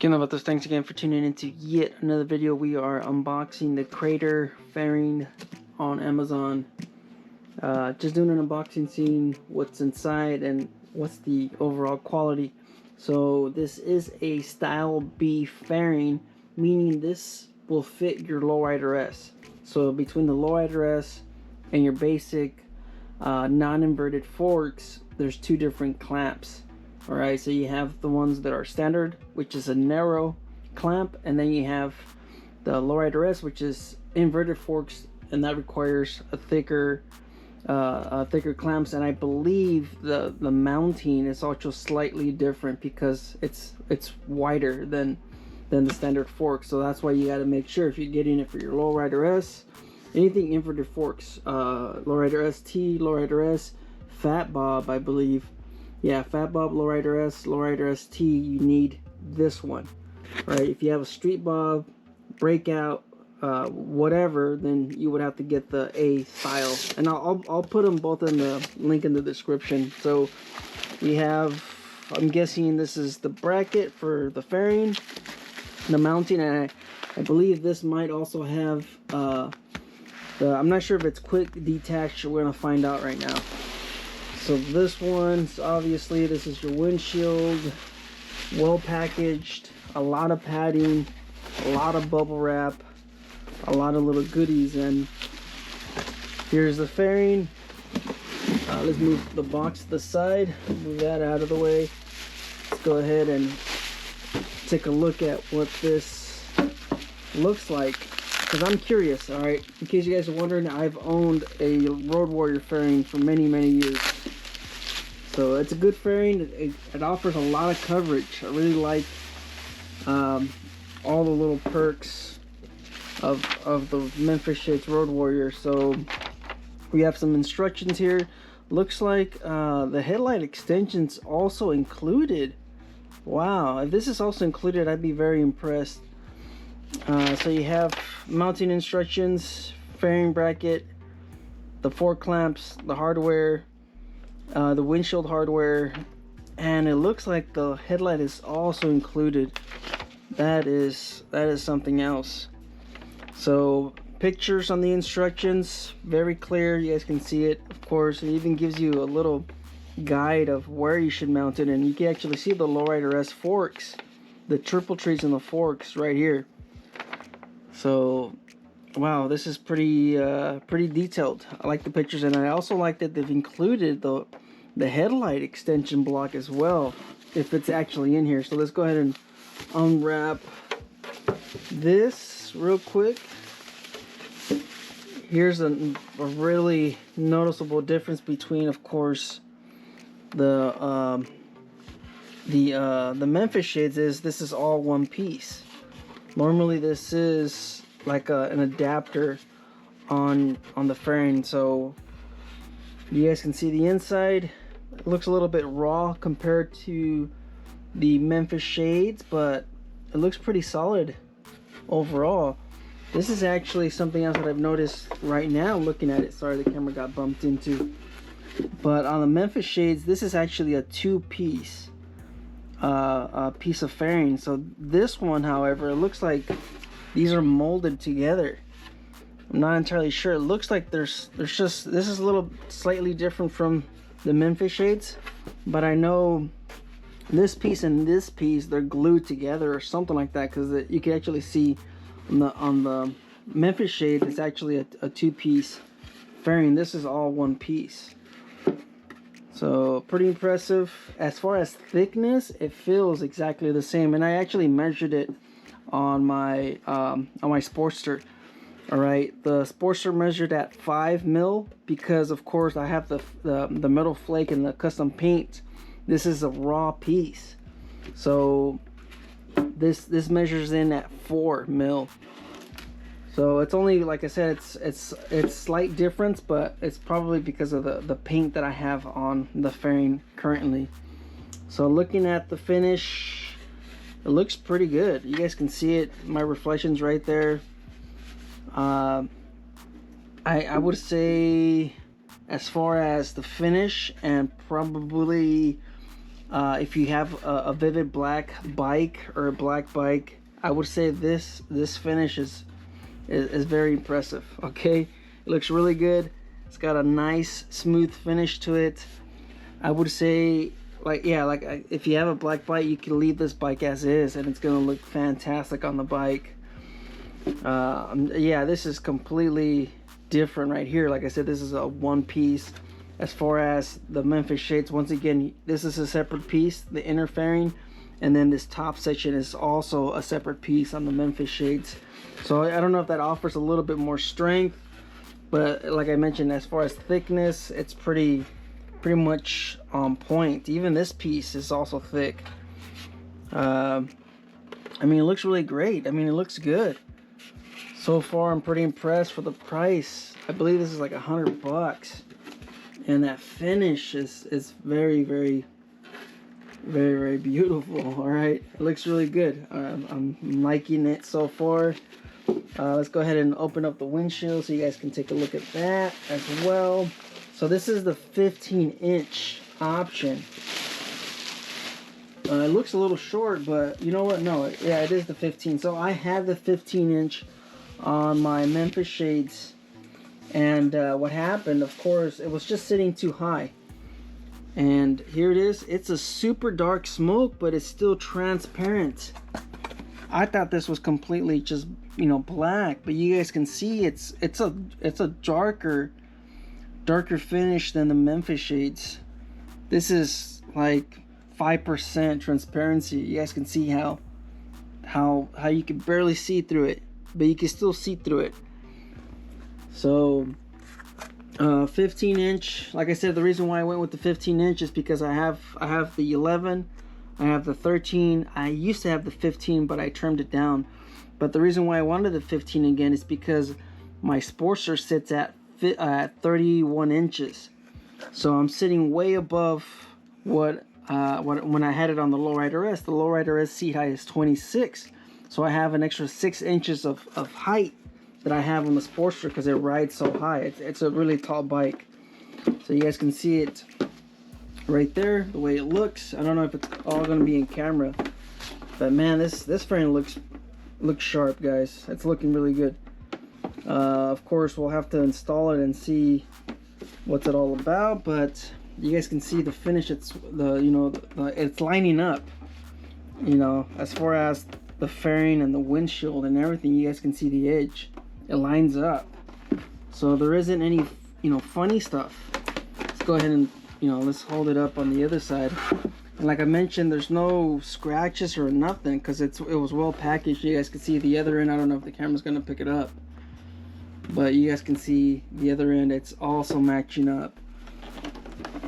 Kinlovatos, thanks again for tuning into yet another video. We are unboxing the Krator fairing on Amazon. Just doing an unboxing, seeing what's inside and what's the overall quality. So this is a Style B fairing, meaning this will fit your Lowrider S. So between the Lowrider S and your basic non-inverted forks, there's two different clamps. Alright, so you have the ones that are standard, which is a narrow clamp, and then you have the Lowrider S, which is inverted forks, and that requires a thicker clamps. And I believe the mounting is also slightly different because it's wider than the standard fork. So that's why you got to make sure, if you're getting it for your Lowrider S, anything inverted forks, Lowrider ST, Lowrider S, Fat Bob, I believe. Yeah, Fat Bob, Lowrider S, Lowrider ST, you need this one, right? If you have a Street Bob, Breakout, whatever, then you would have to get the A style. And I'll put them both in the link in the description. So we have, I'm guessing this is the bracket for the fairing, the mounting, and I believe this might also have, I'm not sure if it's quick detach. We're gonna find out right now. So this one's obviously, this is your windshield, well packaged, a lot of padding, a lot of bubble wrap, a lot of little goodies. And here's the fairing. Let's move the box to the side, move that out of the way. Let's go ahead and take a look at what this looks like, because I'm curious. All right, in case you guys are wondering, I've owned a Road Warrior fairing for many years. So it's a good fairing. It offers a lot of coverage. I really like all the little perks of the Memphis shades Road Warrior. So we have some instructions here. Looks like the headlight extensions also included. Wow, if this is also included, I'd be very impressed. So you have mounting instructions, fairing bracket, the fork clamps, the hardware, the windshield hardware, and it looks like the headlight is also included. That is something else. So pictures on the instructions, very clear, you guys can see it. Of course, it even gives you a little guide of where you should mount it, and you can actually see the Lowrider S forks, the triple trees and the forks right here. So wow, this is pretty detailed. I like the pictures, and I also like that they've included the headlight extension block as well, if it's actually in here. So let's go ahead and unwrap this real quick. Here's a really noticeable difference between, of course, the Memphis shades. Is this is all one piece. Normally this is like an adapter on the fairing. So you guys can see the inside. It looks a little bit raw compared to the Memphis shades, but it looks pretty solid overall. This is actually something else that I've noticed right now looking at it. Sorry, the camera got bumped into. But on the Memphis shades, this is actually a two-piece piece of fairing. So this one, however, it looks like these are molded together. I'm not entirely sure. It looks like there's just, this is a little slightly different from the Memphis shades, but I know this piece and this piece, they're glued together or something like that, because you can actually see on the Memphis shade, it's actually a two-piece fairing. This is all one piece. So pretty impressive. As far as thickness, it feels exactly the same, and I actually measured it on my Sportster. All right, the Sportster measured at 5 mil because, of course, I have the metal flake and the custom paint. This is a raw piece, so this measures in at 4 mil. So it's only, like I said, it's slight difference, but it's probably because of the paint that I have on the fairing currently. So looking at the finish, it looks pretty good. You guys can see it, my reflections right there. I would say, as far as the finish and probably If you have a vivid black bike or a black bike, I would say this finish is very impressive. Okay, it looks really good. It's got a nice smooth finish to it. I would say, like, yeah, like if you have a black bike, you can leave this bike as is and it's gonna look fantastic on the bike. Yeah, this is completely different right here. Like I said, this is a one piece. As far as the Memphis shades, once again, this is a separate piece, the inner fairing, and then this top section is also a separate piece on the Memphis shades. So I don't know if that offers a little bit more strength, but like I mentioned, as far as thickness, it's pretty much on point. Even this piece is also thick. I mean, it looks really great. I mean, it looks good. So far, I'm pretty impressed for the price. I believe this is like $100. And that finish is very beautiful. All right, it looks really good. I'm liking it so far. Let's go ahead and open up the windshield so you guys can take a look at that as well. So this is the 15-inch option. It looks a little short, but you know what? No, yeah, it is the 15. So I had the 15-inch on my Memphis shades. And what happened, of course, it was just sitting too high. And here it is. It's a super dark smoke, but it's still transparent. I thought this was completely just, you know, black, but you guys can see it's a darker finish than the Memphis shades. This is like 5% transparency. You guys can see how you can barely see through it, but you can still see through it. So 15-inch, like I said, the reason why I went with the 15-inch is because I have the 11, I have the 13. I used to have the 15, but I trimmed it down. But the reason why I wanted the 15 again is because my Sportster sits at 31 inches. So I'm sitting way above what when I had it on the lowrider S. The lowrider S seat height is 26. So I have an extra 6 inches of height that I have on the Sportster because it rides so high. It's a really tall bike. So you guys can see it right there, the way it looks. I don't know if it's all going to be in camera, but man, this frame looks sharp, guys. It's looking really good. Of course, we'll have to install it and see what's it all about, but you guys can see the finish. It's it's lining up. You know, as far as the fairing and the windshield and everything, you guys can see the edge. It lines up, so there isn't any, you know, funny stuff. Let's go ahead and, you know, let's hold it up on the other side. And like I mentioned, there's no scratches or nothing because it was well packaged. You guys can see the other end. I don't know if the camera's gonna pick it up, but you guys can see the other end. It's also matching up,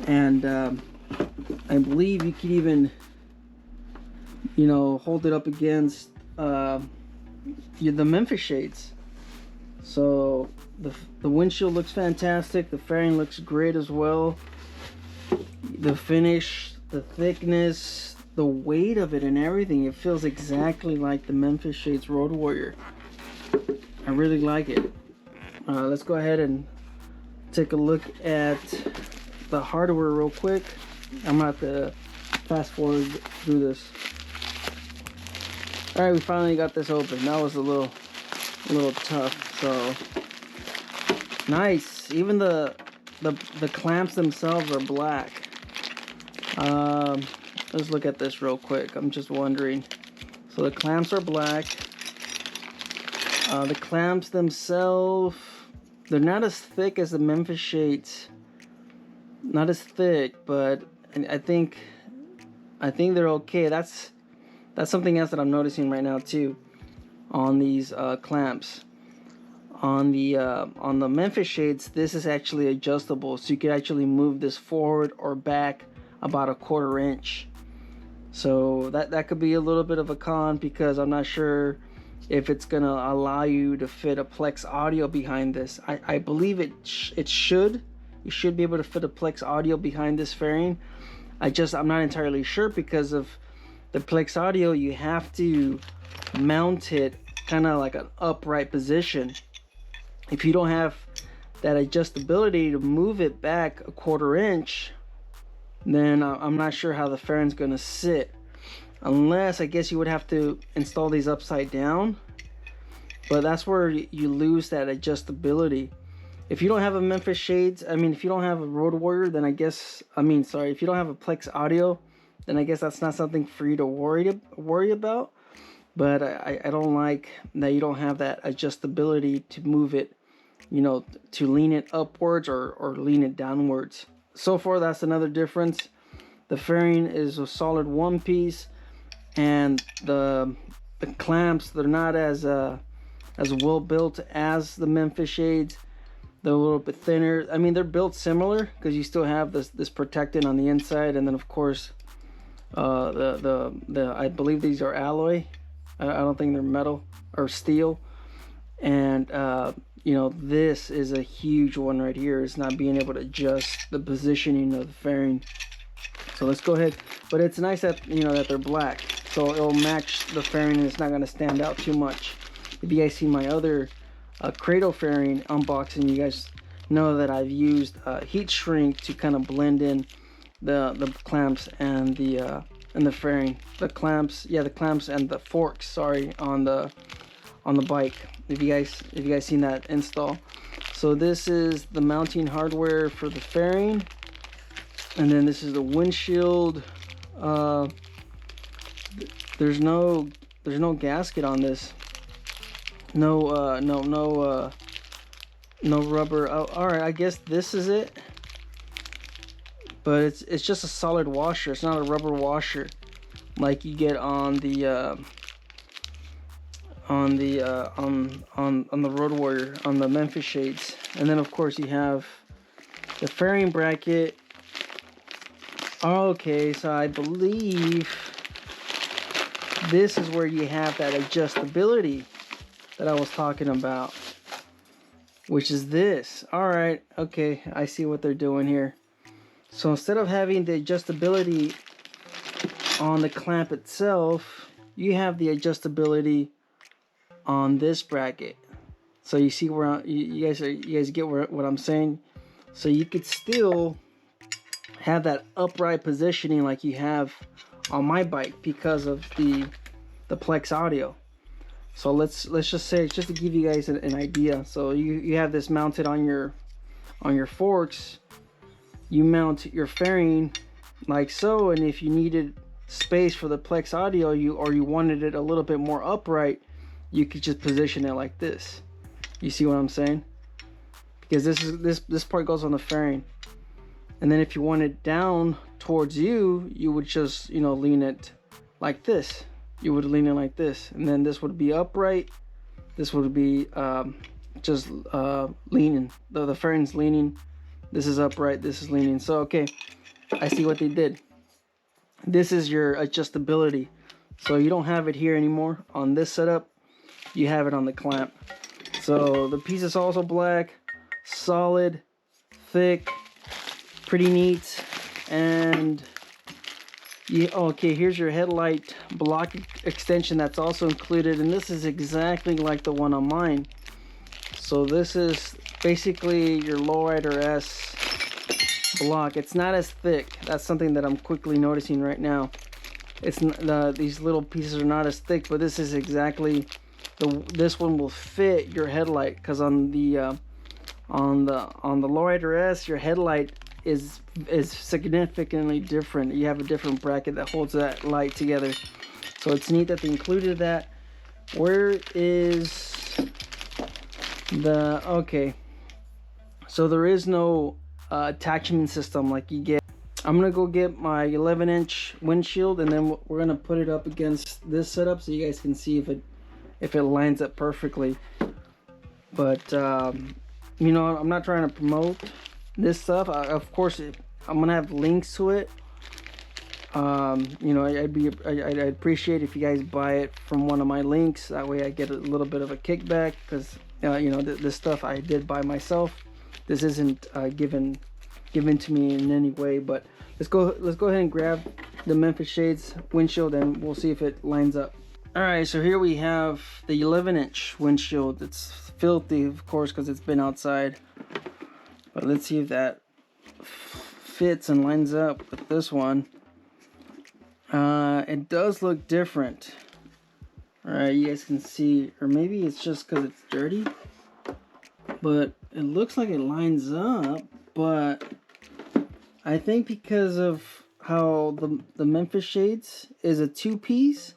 and I believe you could even, you know, hold it up against the Memphis shades. So the windshield looks fantastic. The fairing looks great as well. The finish, the thickness, the weight of it and everything, it feels exactly like the Memphis shades Road Warrior. I really like it. Let's go ahead and take a look at the hardware real quick. I'm gonna have to fast forward through this. All right, we finally got this open. That was a little tough. So nice. Even the clamps themselves are black. Let's look at this real quick. I'm just wondering. So the clamps are black. The clamps themselves, they're not as thick as the Memphis shades. Not as thick, but I think they're okay. That's something else that I'm noticing right now too on these clamps. On the Memphis shades, this is actually adjustable, so you could actually move this forward or back about a 1/4 inch. So that could be a little bit of a con, because I'm not sure if it's gonna allow you to fit a Plex audio behind this. I believe it should. You should be able to fit a Plex audio behind this fairing. I'm not entirely sure, because of the Plex audio, you have to mount it kind of like an upright position. If you don't have that adjustability to move it back a 1/4 inch, then I'm not sure how the fairing's gonna sit, unless I guess you would have to install these upside down, but that's where you lose that adjustability. If you don't have a Memphis shades, I mean, if you don't have a Road Warrior, then I guess, sorry, if you don't have a Plex audio, then I guess that's not something for you to worry about. But I don't like that you don't have that adjustability to move it, you know, to lean it upwards or lean it downwards. So far, that's another difference. The fairing is a solid one piece, and the clamps, they're not as well built as the Memphis shades. They're a little bit thinner. I mean, they're built similar because you still have this protectant on the inside, and then of course I believe these are alloy. I don't think they're metal or steel. And you know, this is a huge one right here. It's not being able to adjust the positioning of the fairing. So let's go ahead. But it's nice that, you know, that they're black, so it'll match the fairing and it's not going to stand out too much. If you guys see my other Krator fairing unboxing, you guys know that I've used heat shrink to kind of blend in the clamps and the fairing. The clamps and the forks, sorry, on the bike. If you guys seen that install. So this is the mounting hardware for the fairing, and then this is the windshield. There's no gasket on this. No rubber. Oh, all right, I guess this is it. But it's just a solid washer. It's not a rubber washer like you get on the Road Warrior, on the Memphis shades. And then of course you have the fairing bracket. Okay, so I believe this is where you have that adjustability that I was talking about, which is this. All right, okay, I see what they're doing here. So instead of having the adjustability on the clamp itself, you have the adjustability on this bracket. So you see where you guys get what I'm saying. So you could still have that upright positioning like you have on my bike because of the Plex audio. So let's just say, just to give you guys an idea. So you have this mounted on your forks. You mount your fairing like so, and if you needed space for the Plex audio, or you wanted it a little bit more upright, you could just position it like this. You see what I'm saying? Because this part goes on the fairing, and then if you want it down towards you, you would just, you know, lean it like this. You would lean it like this, and then this would be upright. This would be just leaning. The fairing's leaning. This is upright. This is leaning. So okay, I see what they did. This is your adjustability. So you don't have it here anymore on this setup. You have it on the clamp. So the piece is also black, solid, thick, pretty neat. And okay, here's your headlight block extension that's also included, and this is exactly like the one on mine. So this is basically your Lowrider S block. It's not as thick. That's something that I'm quickly noticing right now. It's these little pieces are not as thick, but this is exactly this one will fit your headlight, because on the Lowrider S, your headlight is significantly different. You have a different bracket that holds that light together. So it's neat that they included that. Where is the, okay, so there is no attachment system like you get. I'm gonna go get my 11-inch windshield, and then we're gonna put it up against this setup so you guys can see if it lines up perfectly. But you know, I'm not trying to promote this stuff. Of course, I'm gonna have links to it. You know, I'd appreciate if you guys buy it from one of my links. That way I get a little bit of a kickback, because you know, this stuff I did by myself. This isn't given to me in any way. But let's go ahead and grab the Memphis shades windshield, and we'll see if it lines up. All right, so here we have the 11-inch windshield. It's filthy, of course, because it's been outside. But let's see if that fits and lines up with this one. It does look different. Alright, you guys can see, or maybe it's just because it's dirty, but it looks like it lines up. But I think because of how the Memphis shades is a two-piece,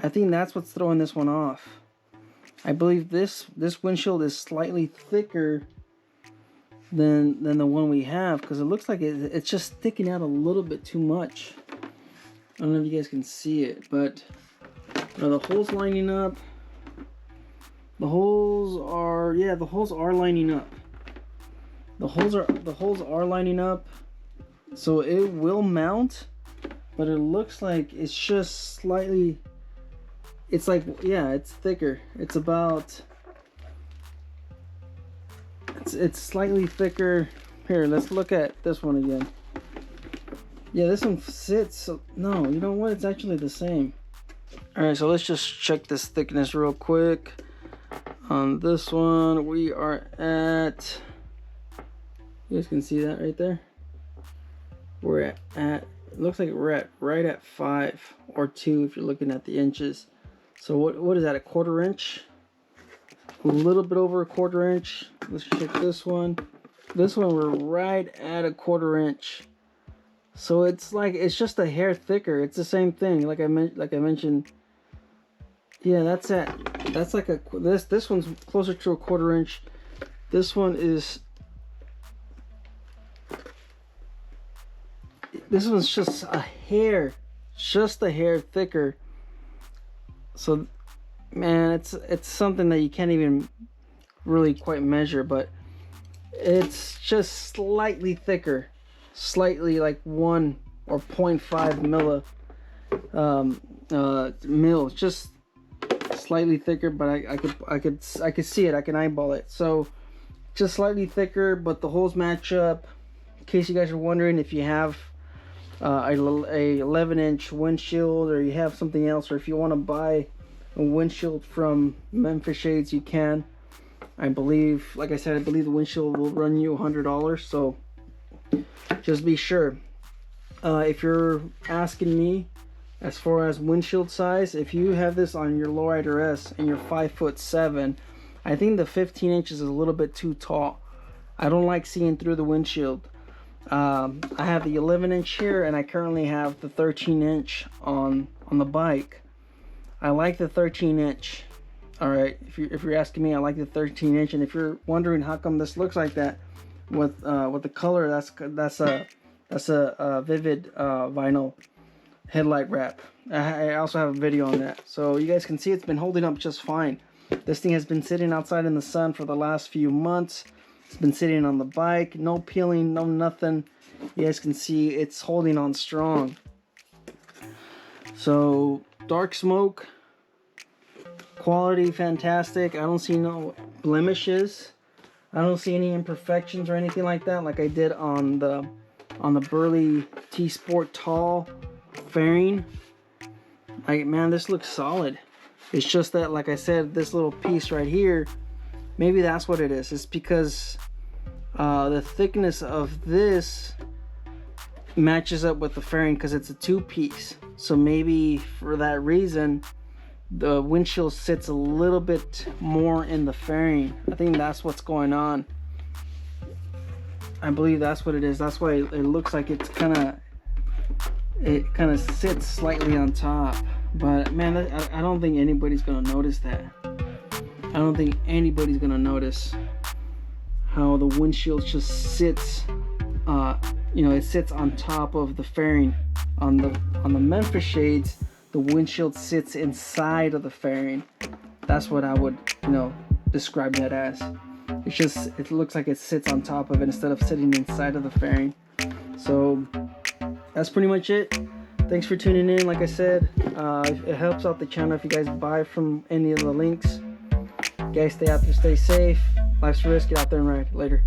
I think that's what's throwing this one off. I believe this windshield is slightly thicker than the one we have, because it looks like it's just sticking out a little bit too much. I don't know if you guys can see it, but the holes lining up. The holes are, yeah, the holes are lining up. The holes are lining up, so it will mount, but it looks like it's just slightly. It's like, yeah, it's thicker. It's about. It's slightly thicker. Here, let's look at this one again. Yeah, this one sits. So, no, you know what? It's actually the same. All right, so let's just check this thickness real quick. On this one, we are at. You guys can see that right there. We're at. It looks like we're at right at 5 or 2 if you're looking at the inches. So what is that? A 1/4 inch? A little bit over a 1/4 inch. Let's check this one. This one we're right at a 1/4 inch. So it's like, it's just a hair thicker. It's the same thing. Like I mentioned. Yeah, that's like a this one's closer to a 1/4 inch. This one is. This one's just a hair thicker. So, man, it's something that you can't even really quite measure, but it's just slightly thicker, slightly like 1 or 0.5 mil, just slightly thicker. But I could see it. I can eyeball it. So, just slightly thicker, but the holes match up. In case you guys are wondering, if you have a 11-inch windshield, or you have something else, or if you want to buy a windshield from Memphis Shades, you can. I believe, like I said, I believe the windshield will run you $100. So just be sure. If you're asking me as far as windshield size, if you have this on your lowrider S and you're 5'7", I think the 15 inches is a little bit too tall. I don't like seeing through the windshield. I have the 11-inch here, and I currently have the 13-inch on the bike. I like the 13-inch. All right, if you're asking me, I like the 13-inch. And if you're wondering how come this looks like that with the color, that's a vivid vinyl headlight wrap. I also have a video on that, so you guys can see it's been holding up just fine. This thing has been sitting outside in the sun for the last few months. It's been sitting on the bike, no peeling, no nothing. You guys can see it's holding on strong. So, dark smoke, quality fantastic. I don't see no blemishes. I don't see any imperfections or anything like that, like I did on the Burley T-Sport Tall fairing. Like, man, this looks solid. It's just that, like I said, this little piece right here, maybe that's what it is. It's because the thickness of this matches up with the fairing, because it's a two-piece. So maybe for that reason, the windshield sits a little bit more in the fairing. I think that's what's going on. I believe that's what it is. That's why it looks like it kind of sits slightly on top. But man, I don't think anybody's gonna notice that. I don't think anybody's gonna notice how the windshield just sits, it sits on top of the fairing. On the Memphis Shades, the windshield sits inside of the fairing. That's what I would, describe that as. It's just, it looks like it sits on top of it instead of sitting inside of the fairing. So that's pretty much it. Thanks for tuning in. Like I said, it helps out the channel if you guys buy from any of the links. You guys stay out there, stay safe. Life's a risk. Get out there and ride. Later.